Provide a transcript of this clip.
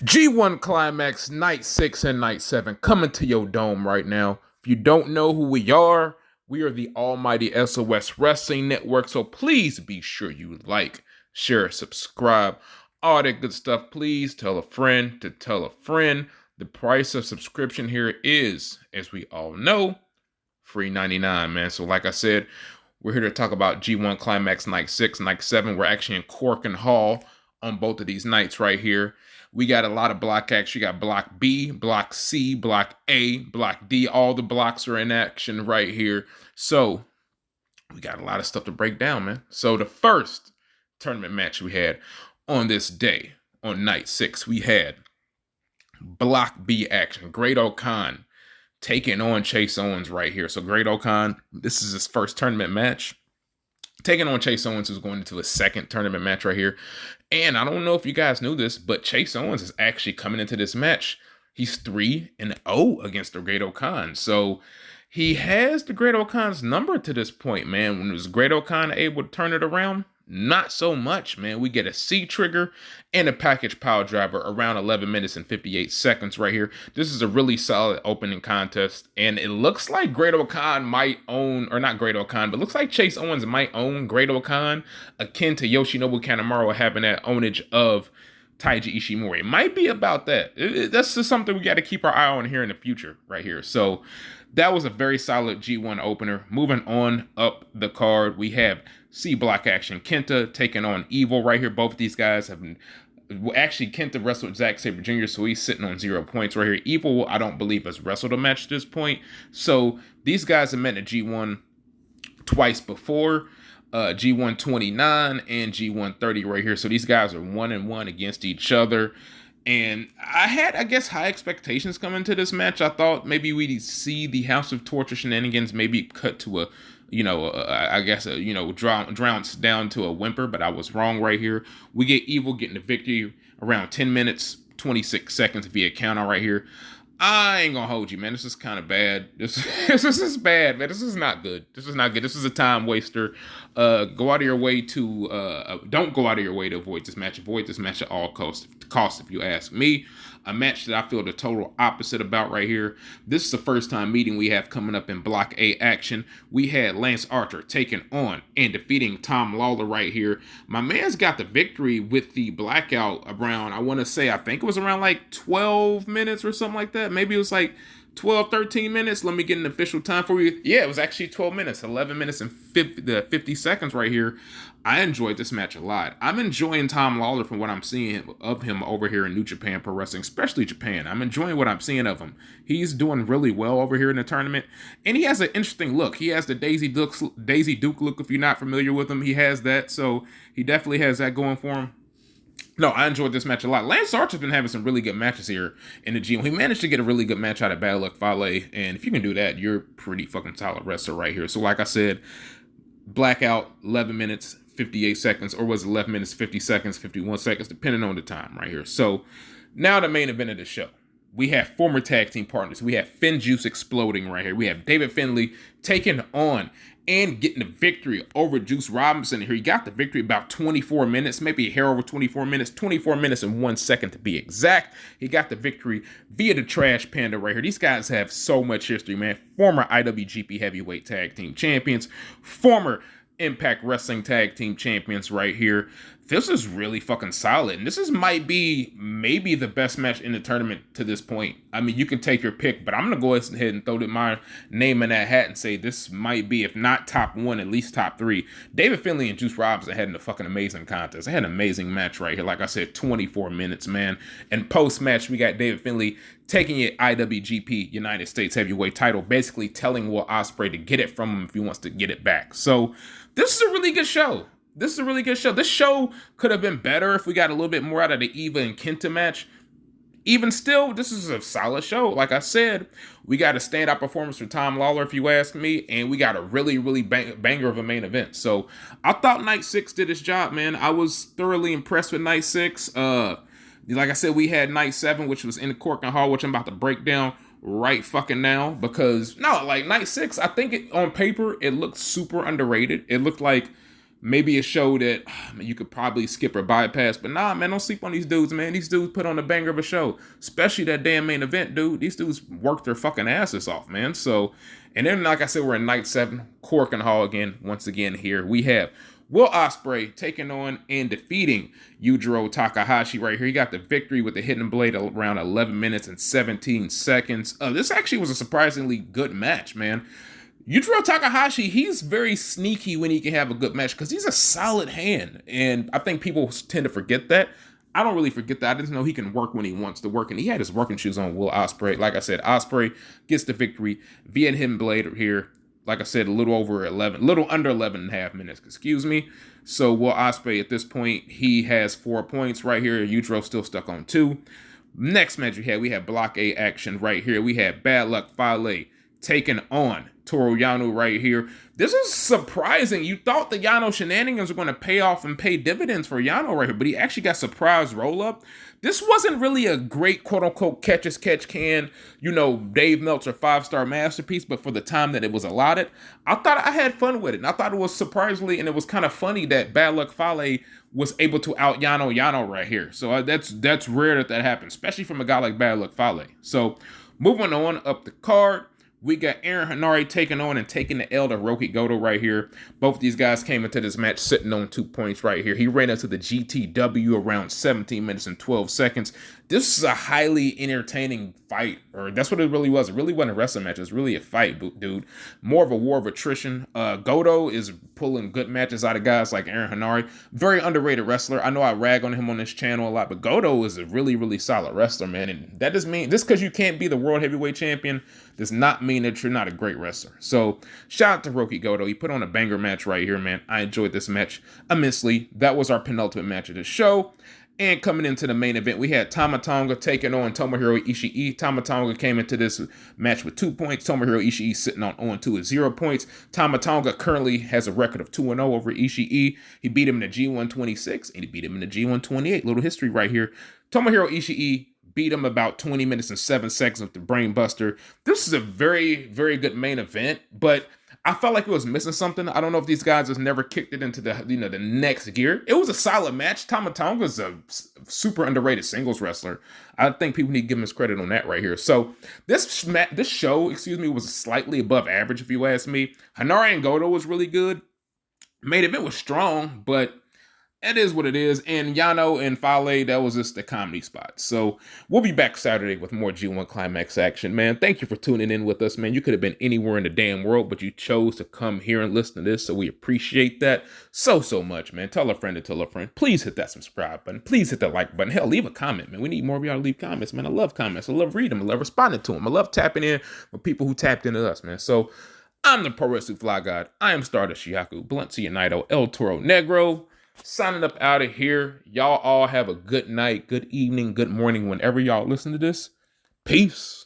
G1 Climax, Night 6 and Night 7, coming to your dome right now. If you don't know who we are the almighty SOS Wrestling Network, so please be sure you like, share, subscribe, all that good stuff. Please tell a friend to tell a friend. The price of subscription here is, as we all know, free 99, man. So like I said, we're here to talk about G1 Climax Night 6, Night 7. We're actually in Cork and Hall on both of these nights right here. We got a lot of block action. You got Block B, Block C, Block A, Block D. All the blocks are in action right here. So we got a lot of stuff to break down, man. So the first tournament match we had on this day, on Night 6, we had Block B action. Great-O-Khan taking on Chase Owens right here. So Great-O-Khan, this is his first tournament match. Taking on Chase Owens, who's going into his second tournament match right here. And I don't know if you guys knew this, but Chase Owens is actually coming into this match. He's 3-0 against the Great-O-Khan. So he has the Great-O-Khan's number to this point, man. When was Great-O-Khan able to turn it around? Not so much, man. We get a C trigger and a package power driver around 11 minutes and 58 seconds right here. This is a really solid opening contest. And it looks like Great-O-Khan might own, or not Great-O-Khan, but looks like Chase Owens might own Great-O-Khan, akin to Yoshinobu Kanemaru having that ownage of Taiji Ishimori. It might be about that. That's just something we got to keep our eye on here in the future right here. So that was a very solid G1 opener. Moving on up the card, we have C block action. Kenta taking on Evil right here. Both of these guys have been... Actually, Kenta wrestled Zack Sabre Jr., so he's sitting on 0 points right here. Evil, I don't believe, has wrestled a match at this point. So these guys have met at G1 twice before. G1 29 and G1 30 right here. So these guys are 1-1 against each other. And I had, I guess, high expectations coming to this match. I thought maybe we'd see the House of Torture shenanigans maybe cut to a, drowned down to a whimper, but I was wrong right here. We get Evil getting the victory around 10 minutes, 26 seconds via counter right here. I ain't gonna hold you, man. This is kind of bad. This is bad, man. This is not good. This is not good. This is a time waster. Don't go out of your way to avoid this match. Avoid this match at all costs, if you ask me. A match that I feel the total opposite about right here. This is the first time meeting we have coming up in Block A action. We had Lance Archer taking on and defeating Tom Lawler right here. My man's got the victory with the blackout around, I think it was around like 12 minutes or something like that. Maybe it was like 12, 13 minutes. Let me get an official time for you. Yeah, it was actually 12 minutes, 11 minutes and 50 seconds right here. I enjoyed this match a lot. I'm enjoying Tom Lawler from what I'm seeing of him over here in New Japan Pro Wrestling, especially Japan. I'm enjoying what I'm seeing of him. He's doing really well over here in the tournament, and he has an interesting look. He has the Daisy Duke look, if you're not familiar with him. He has that, so he definitely has that going for him. No, I enjoyed this match a lot. Lance Archer's been having some really good matches here in the G1. He managed to get a really good match out of Bad Luck Fale, and if you can do that, you're a pretty fucking solid wrestler right here. So like I said, blackout, 11 minutes, 58 seconds, or was it 11 minutes, 50 seconds, 51 seconds, depending on the time right here. So now the main event of the show. We have former tag team partners. We have FINJUICE exploding right here. We have David Finlay taking on and getting the victory over Juice Robinson here. He got the victory about 24 minutes, maybe a hair over 24 minutes, 24 minutes and 1 second to be exact. He got the victory via the Trash Panda right here. These guys have so much history, man. Former IWGP Heavyweight Tag Team Champions, former Impact Wrestling Tag Team Champions right here. This is really fucking solid. And this might be maybe the best match in the tournament to this point. I mean, you can take your pick, but I'm going to go ahead and throw my name in that hat and say this might be, if not top 1, at least top 3. David Finlay and Juice Robinson had a fucking amazing contest. They had an amazing match right here. Like I said, 24 minutes, man. And post-match, we got David Finlay taking it IWGP United States Heavyweight title, basically telling Will Ospreay to get it from him if he wants to get it back. So this is a really good show. This show could have been better if we got a little bit more out of the Eva and Kenta match. Even still, this is a solid show. Like I said, we got a standout performance for Tom Lawler, if you ask me, and we got a really, really banger of a main event. So I thought Night 6 did its job, man. I was thoroughly impressed with Night 6. Like I said, we had Night 7, which was in Cork and Hall, which I'm about to break down right fucking now. Because, Night 6, I think on paper, it looked super underrated. It looked like maybe a show that you could probably skip or bypass. But nah, man, don't sleep on these dudes, man. These dudes put on a banger of a show, especially that damn main event, dude. These dudes worked their fucking asses off, man. So, and then, like I said, we're in night 7, Cork and Hall again. Once again, here we have Will Ospreay taking on and defeating Yujiro Takahashi right here. He got the victory with the hidden blade around 11 minutes and 17 seconds. This actually was a surprisingly good match, man. Yujiro Takahashi, he's very sneaky when he can have a good match because he's a solid hand. And I think people tend to forget that. I don't really forget that. I just know he can work when he wants to work. And he had his working shoes on, Will Ospreay. Like I said, Ospreay gets the victory via hidden blade here. Like I said, a little under 11 and a half minutes, excuse me. So Will Ospreay at this point, he has 4 points right here. Yujiro still stuck on 2. Next match we have Block A action right here. We have Bad Luck Fale taking on Toru Yano right here. This is surprising. You thought the Yano shenanigans were going to pay off and pay dividends for Yano right here, but he actually got surprise roll-up. This wasn't really a great quote-unquote catch-as-catch-can, Dave Meltzer 5-star masterpiece, but for the time that it was allotted, I thought I had fun with it. And I thought it was surprisingly, and it was kind of funny that Bad Luck Fale was able to out Yano right here. So that's rare that happens, especially from a guy like Bad Luck Fale. So moving on up the card, we got Aaron Henare taking the L to Roki Goto right here. Both of these guys came into this match sitting on 2 points right here. He ran into the GTW around 17 minutes and 12 seconds. This is a highly entertaining fight, or that's what it really was. It really wasn't a wrestling match. It was really a fight, dude. More of a war of attrition. Goto is pulling good matches out of guys like Aaron Henare. Very underrated wrestler. I know I rag on him on this channel a lot, but Goto is a really, really solid wrestler, man. And that doesn't mean, just because you can't be the world heavyweight champion does not mean that you're not a great wrestler. So shout out to Roki Goto. He put on a banger match right here, man. I enjoyed this match immensely. That was our penultimate match of the show. And coming into the main event, we had Tama Tonga taking on Tomohiro Ishii. Tama Tonga came into this match with 2 points. Tomohiro Ishii sitting on 0-2 with 0 points. Tama Tonga currently has a record of 2-0 over Ishii. He beat him in the G1 26 and he beat him in the G1 28. Little history right here. Tomohiro Ishii beat him about 20 minutes and 7 seconds with the Brain Buster. This is a very, very good main event, but I felt like it was missing something. I don't know if these guys just never kicked it into the the next gear. It was a solid match. Tama Tonga's a super underrated singles wrestler. I think people need to give him his credit on that right here. So this show, was slightly above average if you ask me. Henare and Goto was really good. Main event was strong, but it is what it is. And Yano and Fale, that was just the comedy spot. So we'll be back Saturday with more G1 Climax action, man. Thank you for tuning in with us, man. You could have been anywhere in the damn world, but you chose to come here and listen to this. So we appreciate that so much, man. Tell a friend to tell a friend. Please hit that subscribe button. Please hit that like button. Hell, leave a comment, man. We need more of y'all to leave comments, man. I love comments. I love reading them. I love responding to them. I love tapping in with people who tapped into us, man. So I'm the Pro Wrestling Fly God. I am Stardust Shihaku, Blunt Unido, El Toro Negro. Signing up out of here. Y'all all have a good night, good evening, good morning whenever y'all listen to this. Peace.